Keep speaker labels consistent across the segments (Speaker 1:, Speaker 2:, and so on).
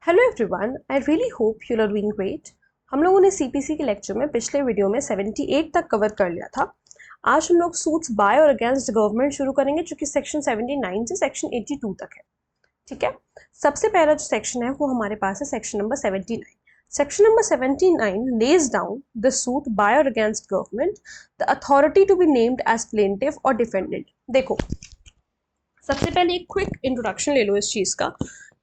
Speaker 1: Hello everyone, I really hope you are doing great. हम लोगों ने सीपीसी के लेक्चर में पिछले वीडियो में 78 तक कवर कर लिया था। आज हम लोग सूट्स बाय और अगेंस्ट गवर्नमेंट शुरू करेंगे, जो कि सेक्शन 79 से सेक्शन 82 तक है। ठीक है, सबसे पहला जो सेक्शन है वो हमारे पास है section number 79। Section number 79 lays down the suit by or against government, the authority to be named as plaintiff or defendant। देखो, सबसे पहले एक क्विक इंट्रोडक्शन ले लो इस चीज़ का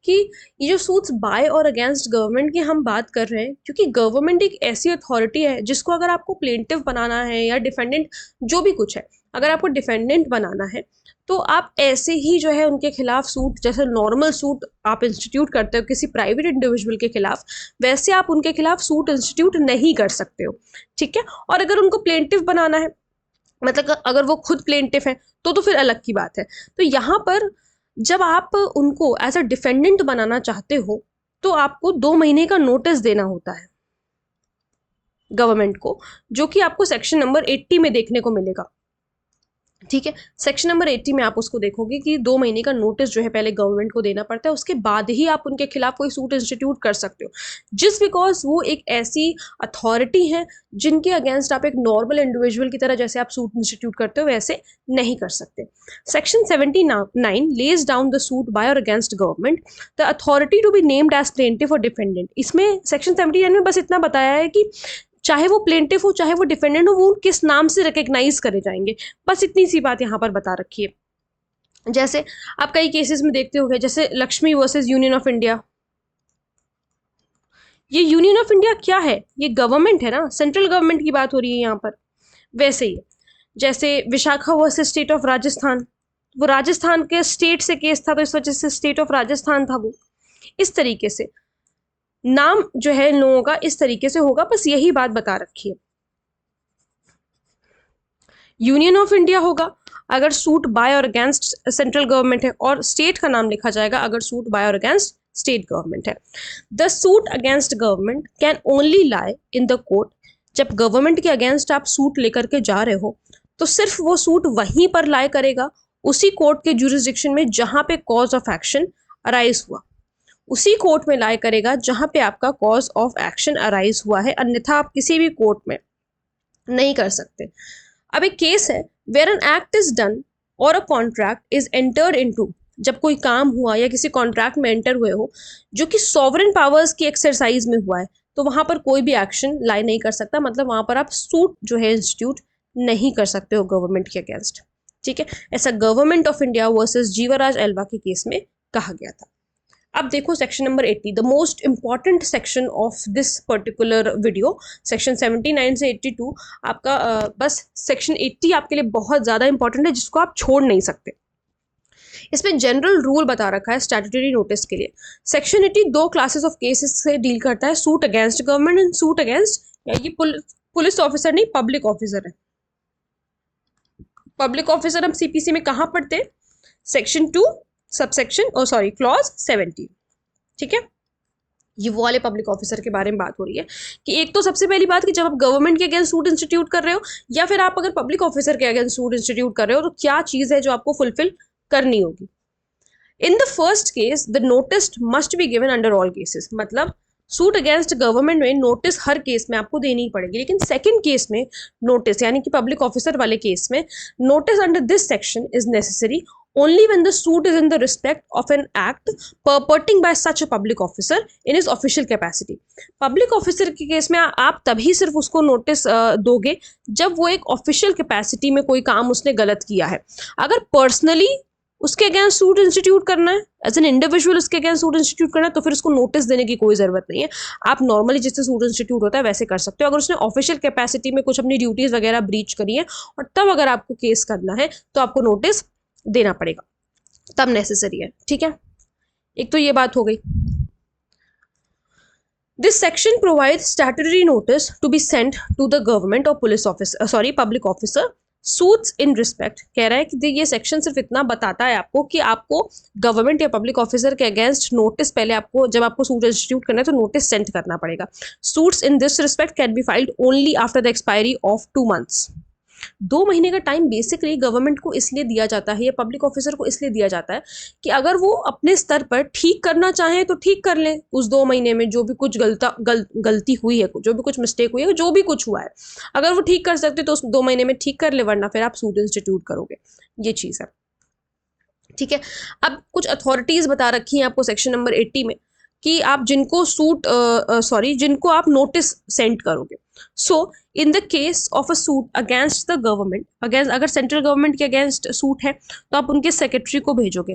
Speaker 1: कि ये जो सूट्स बाय और अगेंस्ट गवर्नमेंट की हम बात कर रहे हैं, क्योंकि गवर्नमेंट एक ऐसी अथॉरिटी है जिसको अगर आपको प्लेंटिव बनाना है या डिफेंडेंट जो भी कुछ है, अगर आपको डिफेंडेंट बनाना है तो आप ऐसे ही जो है उनके खिलाफ सूट, जैसे नॉर्मल सूट आप इंस्टीट्यूट करते हो किसी प्राइवेट इंडिविजुअल के खिलाफ, वैसे आप उनके खिलाफ सूट इंस्टीट्यूट नहीं कर सकते हो। ठीक है, और अगर उनको प्लेंटिव बनाना है, मतलब अगर वो खुद प्लेंटिव है तो फिर अलग की बात है। तो यहाँ पर जब आप उनको एज अ डिफेंडेंट बनाना चाहते हो तो आपको 2 महीने का नोटिस देना होता है गवर्नमेंट को, जो कि आपको सेक्शन नंबर 80 में देखने को मिलेगा। ठीक है, सेक्शन नंबर 80 में आप उसको देखोगे कि 2 महीने का नोटिस जो है पहले गवर्नमेंट को देना पड़ता है, उसके बाद ही आप उनके खिलाफ कोई सूट इंस्टीट्यूट कर सकते हो, जिस बिकॉज वो एक ऐसी अथॉरिटी है जिनके अगेंस्ट आप एक नॉर्मल इंडिविजुअल की तरह जैसे आप सूट इंस्टीट्यूट करते हो वैसे नहीं कर सकते। Section 79 lays down the suit by और against government, the authority to be named as plaintiff और डिफेंडेंट। इसमें सेक्शन 79 में बस इतना बताया है कि चाहे वो प्लेंटिफ हो चाहे वो डिफेंडेंट हो, वो किस नाम से रिकग्नाइज करे जाएंगे, बस इतनी सी बात यहाँ पर बता रखी है। जैसे आप कई केसेस में देखते होंगे, जैसे Lakshmi versus union of India. ये यूनियन ऑफ इंडिया क्या है? ये गवर्नमेंट है ना, सेंट्रल गवर्नमेंट की बात हो रही है यहाँ पर। वैसे ही जैसे Vishakha versus state of Rajasthan, वो राजस्थान के स्टेट से केस था तो इस वजह से स्टेट ऑफ राजस्थान था वो। इस तरीके से नाम जो है इन लोगों का इस तरीके से होगा, बस यही बात बता रखी है। यूनियन ऑफ इंडिया होगा अगर सूट बाय और अगेंस्ट सेंट्रल गवर्नमेंट है, और स्टेट का नाम लिखा जाएगा अगर सूट बाय और अगेंस्ट स्टेट गवर्नमेंट है। The suit against government can only lie in the court. जब गवर्नमेंट के अगेंस्ट आप सूट लेकर के जा रहे हो तो सिर्फ वो सूट वहीं पर लाई करेगा, उसी कोर्ट के जुरिस्डिक्शन में जहां पे कॉज ऑफ एक्शन अराइज हुआ, उसी कोर्ट में लाई करेगा जहां पे आपका कॉज ऑफ एक्शन अराइज हुआ है, अन्यथा आप किसी भी कोर्ट में नहीं कर सकते। अब एक केस है where an act is done और a contract is entered into, जब कोई काम हुआ या किसी कॉन्ट्रैक्ट में एंटर हुए हो जो कि सॉवरेन पावर्स की एक्सरसाइज में हुआ है, तो वहां पर कोई भी एक्शन लाई नहीं कर सकता, मतलब वहां पर आप सूट जो है इंस्टीट्यूट नहीं कर सकते हो गवर्नमेंट के अगेंस्ट। ठीक है, ऐसा government of India versus Jeevraj Alva के केस में कहा गया था। अब देखो section number 80, the most important section of this particular video, section 79 से 82 आपका बस सेक्शन 80 आपके लिए बहुत ज़्यादा इंपॉर्टेंट है, जिसको आप छोड़ नहीं सकते। इसमें जनरल रूल बता रखा है स्टैट्यूटरी नोटिस के लिए। सेक्शन 80 2 क्लासेस ऑफ केसेस से डील करता है, suit against government and suit against, ये पुलिस ऑफिसर नहीं, पब्लिक ऑफिसर है। पब्लिक ऑफिसर हम सीपीसी में कहाँ पढ़ते हैं? Section 2 subsection clause 70। ठीक है, ये वो वाले पब्लिक ऑफिसर के बारे में बात हो रही है कि एक तो सबसे पहली बात कि जब आप गवर्नमेंट के अगेंस्ट सूट इंस्टीट्यूट कर रहे हो या फिर आप अगर पब्लिक ऑफिसर के अगेंस्ट सूट इंस्टीट्यूट कर रहे हो तो क्या चीज है जो आपको फुलफिल करनी होगी। In the first case the notice must be given under all cases, मतलब सूट अगेंस्ट गवर्नमेंट में नोटिस हर केस में आपको देनी ही पड़ेगी, लेकिन सेकंड केस में नोटिस यानी कि पब्लिक ऑफिसर वाले केस में notice under this section is necessary only when the suit is in the respect of an act purporting by such a public officer in his official capacity। Public officer के case में आप तभी सिर्फ उसको notice दोगे जब वो एक ऑफिशियल कैपेसिटी में कोई काम उसने गलत किया है। अगर पर्सनली उसके अगेंस्ट सूट इंस्टीट्यूट करना है, एज एन इंडिविजुअल उसके अगेंस्ट सूट इंस्टीट्यूट करना है, तो फिर उसको नोटिस देने की कोई जरूरत नहीं है। आप नॉर्मली जिससे सूट इंस्टीट्यूट होता है वैसे कर सकते हो। अगर उसने ऑफिशियल कैपेसिटी में कुछ अपनी ड्यूटीज वगैरह ब्रीच करी है और तब अगर आपको केस करना है तो आपको नोटिस देना पड़ेगा, तब नेसेसरी है। ठीक है, एक तो ये बात हो गई। This section provides statutory notice to be sent to the government और police officer public officer suits in respect. कह रहा है कि ये सेक्शन सिर्फ इतना बताता है आपको कि आपको गवर्नमेंट या पब्लिक ऑफिसर के अगेंस्ट नोटिस पहले आपको, जब आपको सूट इंस्टीट्यूट करना है तो नोटिस सेंड करना पड़ेगा। Suits in this respect can be filed only after the expiry of 2 months। 2 महीने का टाइम बेसिकली गवर्नमेंट को इसलिए दिया जाता है या पब्लिक ऑफिसर को इसलिए दिया जाता है कि अगर वो अपने स्तर पर ठीक करना चाहें तो ठीक कर लें उस 2 महीने में, जो भी कुछ गलती हुई है, जो भी कुछ मिस्टेक हुई है, जो भी कुछ हुआ है, अगर वो ठीक कर सकते तो उस 2 महीने में ठीक कर ले, वरना फिर आप सूट इंस्टीट्यूट करोगे। ये चीज़ है, ठीक है। अब कुछ अथॉरिटीज बता रखी हैं आपको सेक्शन नंबर 80 में कि आप जिनको जिनको आप नोटिस सेंड करोगे। So in the case of a suit against the government, अगर सेंट्रल गवर्नमेंट के अगेंस्ट सूट है तो आप उनके सेक्रेटरी को भेजोगे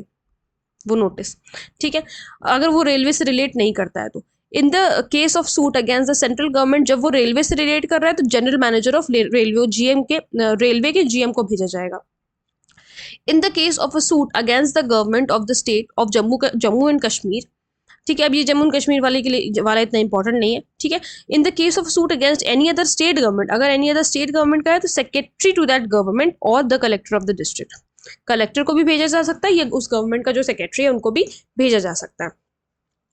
Speaker 1: वो नोटिस, ठीक है। अगर वो रेलवे से रिलेट नहीं करता है तो इन the case of suit against the central government, जब वो रेलवे से रिलेट कर रहा है तो जनरल मैनेजर ऑफ रेलवे के जीएम को भेजा जाएगा। इन the case of a suit against the government of the state of Jammu and Kashmir, ठीक है। अब ये जम्मू एंड कश्मीर वाले के लिए वाला इतना इंपॉर्टेंट नहीं है, ठीक है। इन the case of suit against any other state government, अगर एनी अदर स्टेट गवर्नमेंट का है तो सेक्रेटरी टू दैट गवर्नमेंट और the collector of the district, collector को भी भेजा जा सकता है या उस गवर्नमेंट का जो सेक्रेटरी है उनको भी भेजा जा सकता है।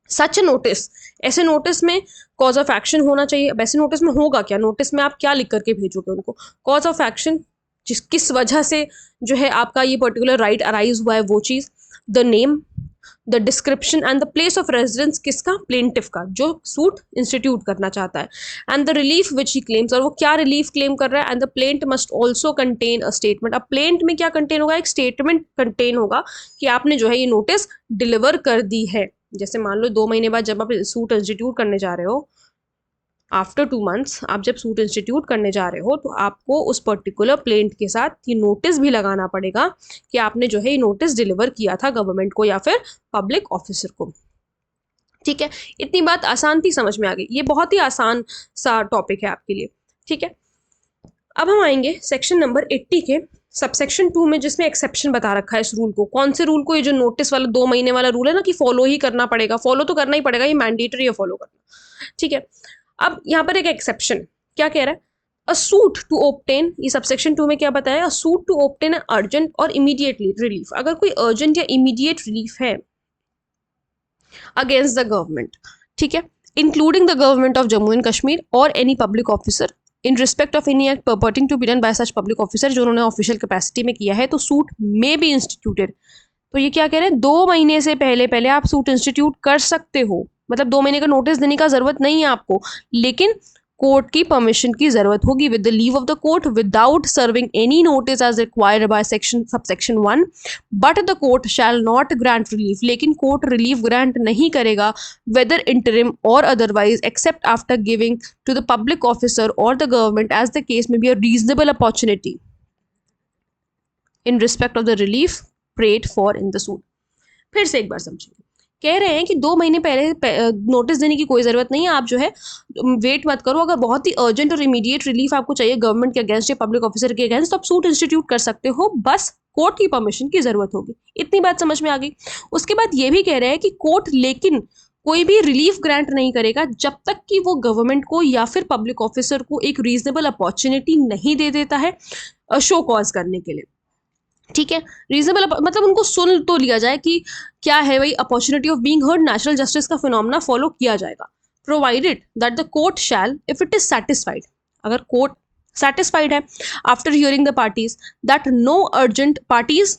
Speaker 1: सच नोटिस, ऐसे नोटिस में कॉज ऑफ एक्शन होना चाहिए। अब ऐसे नोटिस में होगा क्या, नोटिस में आप क्या लिख करके भेजोगे उनको, कॉज ऑफ एक्शन, किस वजह से जो है आपका ये पर्टिकुलर राइट अराइज हुआ है वो चीज, the name, the description and the place of residence, किसका, प्लेंटिफ का जो सूट इंस्टीट्यूट करना चाहता है, and the relief which he claims, और वो क्या रिलीफ क्लेम कर रहा है, and the plaint must also contain a statement. अब प्लेंट में क्या कंटेन होगा, एक स्टेटमेंट कंटेन होगा कि आपने जो है ये नोटिस डिलीवर कर दी है। जैसे मान लो 2 महीने बाद जब आप सूट इंस्टीट्यूट करने जा रहे हो, आफ्टर 2 मंथ्स आप जब सूट इंस्टीट्यूट करने जा रहे हो तो आपको उस पर्टिकुलर प्लेंट के साथ ये नोटिस भी लगाना पड़ेगा कि आपने जो है ये नोटिस डिलीवर किया था गवर्नमेंट को या फिर पब्लिक ऑफिसर को, ठीक है। इतनी बात आसान थी, समझ में आ गई। ये बहुत ही आसान सा टॉपिक है आपके लिए, ठीक है। अब हम आएंगे सेक्शन नंबर 80 के सबसेक्शन 2 में, जिसमें एक्सेप्शन बता रखा है इस रूल को। कौन से रूल को, ये जो नोटिस वाला 2 महीने वाला रूल है ना कि फॉलो ही करना पड़ेगा, फॉलो तो करना ही पड़ेगा, ये मैंडेटरी है फॉलो करना, ठीक है। अब यहाँ पर एक एक्सेप्शन क्या कह रहा है, अ सूट टू ऑब्टेन, ये सबसेक्शन 2 में क्या बताया, a suit to obtain urgent और इमीडिएटली रिलीफ, अगर कोई अर्जेंट या इमीडिएट रिलीफ है अगेंस्ट द गवर्नमेंट, ठीक है, including the government of Jammu and Kashmir और any public officer in respect of any act purporting to be done by such public officer, जो उन्होंने ऑफिशियल कैपेसिटी में किया है, तो सूट मे बी इंस्टीट्यूटेड। तो ये क्या कह रहे हैं, 2 महीने से पहले आप सूट इंस्टीट्यूट कर सकते हो, मतलब 2 महीने का नोटिस देने का जरूरत नहीं है आपको, लेकिन कोर्ट की परमिशन की जरूरत होगी, with the leave of the court, without serving any notice as required by subsection 1, but the court shall not grant relief, लेकिन कोर्ट रिलीफ ग्रांट नहीं करेगा, वेदर इंटरिम और otherwise, except after giving to the public officer और the government as the case may be a reasonable opportunity in respect of the relief prayed for in the suit. फिर से एक बार समझिए, कह रहे हैं कि 2 महीने पहले नोटिस देने की कोई ज़रूरत नहीं है, आप जो है वेट मत करो, अगर बहुत ही अर्जेंट और इमीडिएट रिलीफ आपको चाहिए गवर्नमेंट के अगेंस्ट या पब्लिक ऑफिसर के अगेंस्ट, तो आप सूट इंस्टीट्यूट कर सकते हो, बस कोर्ट की परमिशन की ज़रूरत होगी। इतनी बात समझ में आ गई। उसके बाद ये भी कह रहे हैं कि कोर्ट लेकिन कोई भी रिलीफ ग्रांट नहीं करेगा जब तक कि वो गवर्नमेंट को या फिर पब्लिक ऑफिसर को एक रीजनेबल अपॉर्चुनिटी नहीं दे देता है शो कॉज करने के लिए, ठीक है। रीजनेबल मतलब उनको सुन तो लिया जाए कि क्या है भाई, opportunity of being heard, natural justice का फिनोमेना फॉलो किया जाएगा, provided that the court shall, if it is satisfied, अगर कोर्ट सेटिस्फाइड है after hearing the parties that no urgent parties,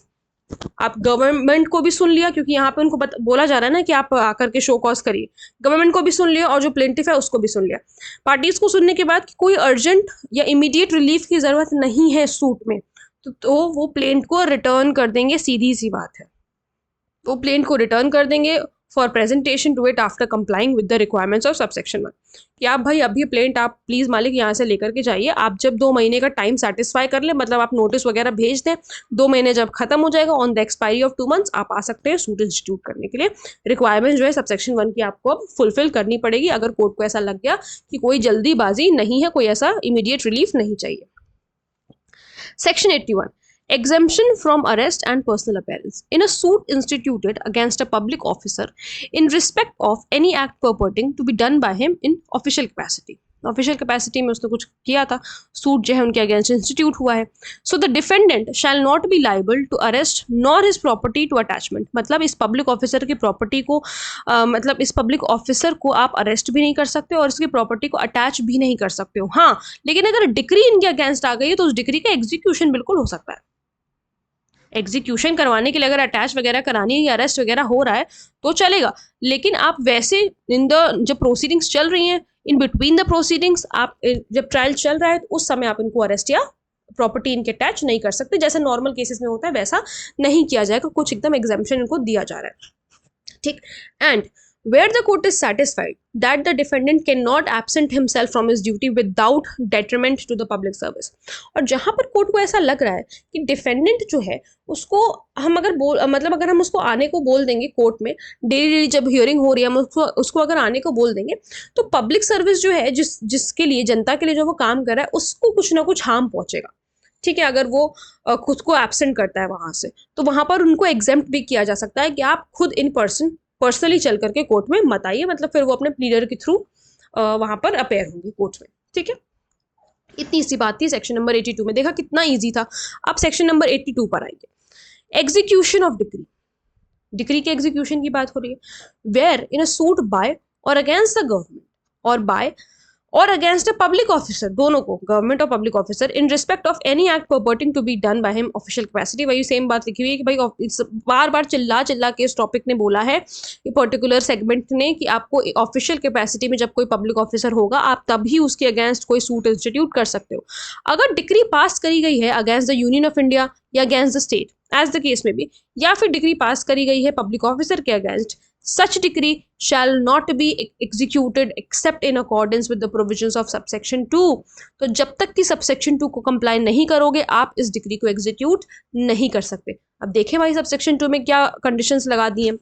Speaker 1: आप गवर्नमेंट को भी सुन लिया, क्योंकि यहाँ पे उनको बोला जा रहा है ना कि आप आकर के शो कॉज करिए, गवर्नमेंट को भी सुन लिया और जो प्लेंटिफ है उसको भी सुन लिया, पार्टीज को सुनने के बाद कि कोई अर्जेंट या इमीडिएट रिलीफ की जरूरत नहीं है सूट में, तो वो प्लेंट को रिटर्न कर देंगे, सीधी सी बात है, वो प्लेंट को रिटर्न कर देंगे for presentation to it after complying with the requirements of subsection 1, कि आप भाई अभी प्लेंट आप प्लीज मालिक यहाँ से लेकर के जाइए, आप जब 2 महीने का टाइम सेटिस्फाई कर ले, मतलब आप नोटिस वगैरह भेज दें, 2 महीने जब खत्म हो जाएगा on the expiry of 2 months आप आ सकते हैं सूट इंस्टीट्यूट करने के लिए। रिक्वायरमेंट जो है सबसेक्शन 1 की आपको अब फुलफिल करनी पड़ेगी, अगर कोर्ट को ऐसा लग गया कि कोई जल्दीबाजी नहीं है, कोई ऐसा इमीडिएट रिलीफ नहीं चाहिए। Section 81. Exemption from arrest and personal appearance in a suit instituted against a public officer in respect of any act purporting to be done by him in official capacity. Official capacity में उसने कुछ किया था, suit जो है उनके against institute हुआ है। So the defendant shall not be liable to arrest nor his property to attachment, मतलब इस पब्लिक ऑफिसर की प्रॉपर्टी को मतलब इस पब्लिक ऑफिसर को आप अरेस्ट भी नहीं कर सकते और इसकी प्रॉपर्टी को अटैच भी नहीं कर सकते हो। हाँ, लेकिन अगर डिक्री इनके अगेंस्ट आ गई है तो उस डिक्री का एग्जीक्यूशन बिल्कुल हो सकता है। एग्जीक्यूशन करवाने के लिए अगर अटैच वगैरह करानी है या अरेस्ट वगैरह हो रहा है तो चलेगा, लेकिन आप वैसे इन द जब प्रोसीडिंग्स चल रही हैं, इन बिटवीन द प्रोसीडिंग्स, आप जब ट्रायल चल रहा है तो उस समय आप इनको अरेस्ट या प्रॉपर्टी इनके अटैच नहीं कर सकते। जैसे नॉर्मल केसेस में होता है वैसा नहीं किया जाएगा, कुछ एकदम एग्जाम्पशन इनको दिया जा रहा है, ठीक। And where the court is satisfied that the defendant cannot absent himself from his duty without detriment to the public service, और जहां पर कोर्ट को ऐसा लग रहा है कि डिफेंडेंट जो है उसको हम अगर मतलब अगर हम उसको आने को बोल देंगे कोर्ट में, डेली जब हियरिंग हो रही है हम उसको अगर आने को बोल देंगे तो पब्लिक सर्विस जो है जिसके लिए, जनता के लिए जो वो काम कर रहा है उसको कुछ ना कुछ हार्म पहुंचेगा, ठीक है। अगर वो खुद को एब्सेंट करता है वहां से तो वहां पर उनको एग्जेम्प्ट भी किया जा सकता है कि आप खुद इन पर्सनली चल करके कोर्ट में मत आइए, मतलब फिर वो अपने प्लीडर के थ्रू वहां पर अपेयर होंगे कोर्ट में, ठीक है। इतनी सी बात थी सेक्शन नंबर 82 में। देखा कितना इजी था। अब सेक्शन नंबर 82 पर आएंगे। एग्जीक्यूशन ऑफ डिक्री, डिक्री के एग्जीक्यूशन की बात हो रही है। Where in a suit by और अगेंस्ट द गवर्नमेंट और बाय और अगेंस्ट अ पब्लिक ऑफिसर, दोनों को, गवर्नमेंट और public officer, in respect of any act purporting to be done by him official capacity. वही सेम बात लिखी हुई है कि भाई बार बार चिल्ला के इस टॉपिक ने बोला है, ये पर्टिकुलर सेगमेंट ने, कि आपको ऑफिशियल कैपेसिटी में जब कोई पब्लिक ऑफिसर होगा आप तभी उसके अगेंस्ट कोई सूट इंस्टीट्यूट कर सकते हो। अगर डिक्री पास करी गई है against the union of India या against the state as the case may be, या फिर डिक्री पास करी गई है पब्लिक ऑफिसर के against, such decree shall not be executed except in accordance with the provisions of subsection 2। तो जब तक कि सबसेक्शन 2 को कंप्लाई नहीं करोगे आप इस डिक्री को एग्जीक्यूट नहीं कर सकते। अब देखें भाई सबसेक्शन 2 में क्या कंडीशंस लगा दी हैं,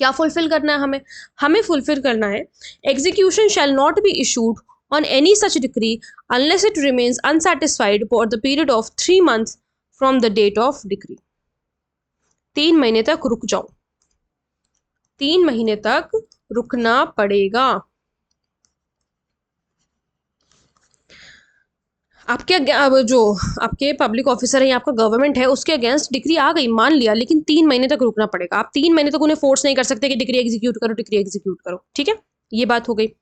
Speaker 1: क्या फुलफिल करना है हमें फुलफिल करना है, execution shall not be issued on any such decree unless it remains unsatisfied for the period of 3 months from the date of decree. 3 महीने तक रुक जाओ, 3 महीने तक रुकना पड़ेगा। आपके जो आपके पब्लिक ऑफिसर है या आपका गवर्नमेंट है उसके अगेंस्ट डिक्री आ गई, मान लिया, लेकिन 3 महीने तक रुकना पड़ेगा। आप 3 महीने तक उन्हें फोर्स नहीं कर सकते कि डिक्री एग्जीक्यूट करो, डिक्री एग्जीक्यूट करो, ठीक है। ये बात हो गई।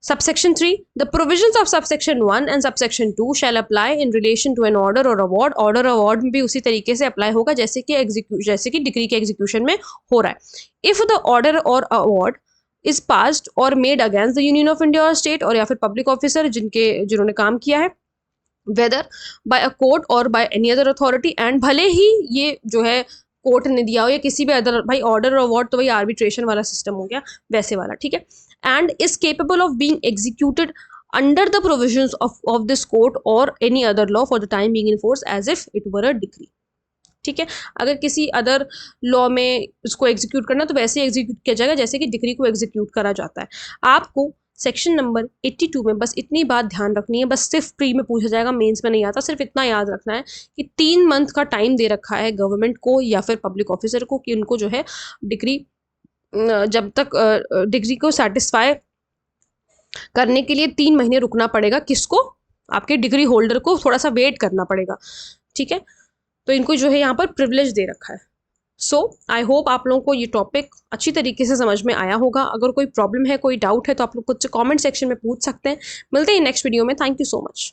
Speaker 1: Subsection 3, the provisions of subsection 1 and subsection 2 shall apply in relation to an order or award। order award में भी उसी तरीके से अप्लाई होगा जैसे कि डिक्री के एग्जीक्यूशन में हो रहा है। If the order or award is passed or made against the Union of India or state, और या फिर पब्लिक ऑफिसर जिन्होंने काम किया है, whether by a court or by any other authority, and भले ही ये जो है कोर्ट ने दिया हो या किसी भी अदर, भाई ऑर्डर और अवार्ड तो भाई आर्बिट्रेशन वाला सिस्टम हो गया वैसे वाला, ठीक है। And is capable of being executed under the provisions of this court और any other law for the time being in force as if it were a decree, ठीक है। अगर किसी अदर लॉ में उसको एग्जीक्यूट करना तो वैसे ही एग्जीक्यूट किया जाएगा जैसे कि डिक्री को एग्जीक्यूट करा जाता है। आपको सेक्शन नंबर 82 में बस इतनी बात ध्यान रखनी है, बस सिर्फ प्री में पूछा जाएगा, मेंस में नहीं आता। सिर्फ इतना याद रखना है कि 3 मंथ का टाइम दे रखा है गवर्नमेंट को या फिर पब्लिक ऑफिसर को कि उनको जो है डिग्री, जब तक डिग्री को सेटिस्फाई करने के लिए 3 महीने रुकना पड़ेगा। किसको? आपके डिग्री होल्डर को थोड़ा सा वेट करना पड़ेगा, ठीक है। तो इनको जो है यहाँ पर प्रिविलेज दे रखा है। सो आई होप आप लोगों को ये टॉपिक अच्छी तरीके से समझ में आया होगा। अगर कोई प्रॉब्लम है, कोई डाउट है तो आप लोग मुझसे कमेंट सेक्शन में पूछ सकते हैं। मिलते हैं नेक्स्ट वीडियो में। Thank you so much.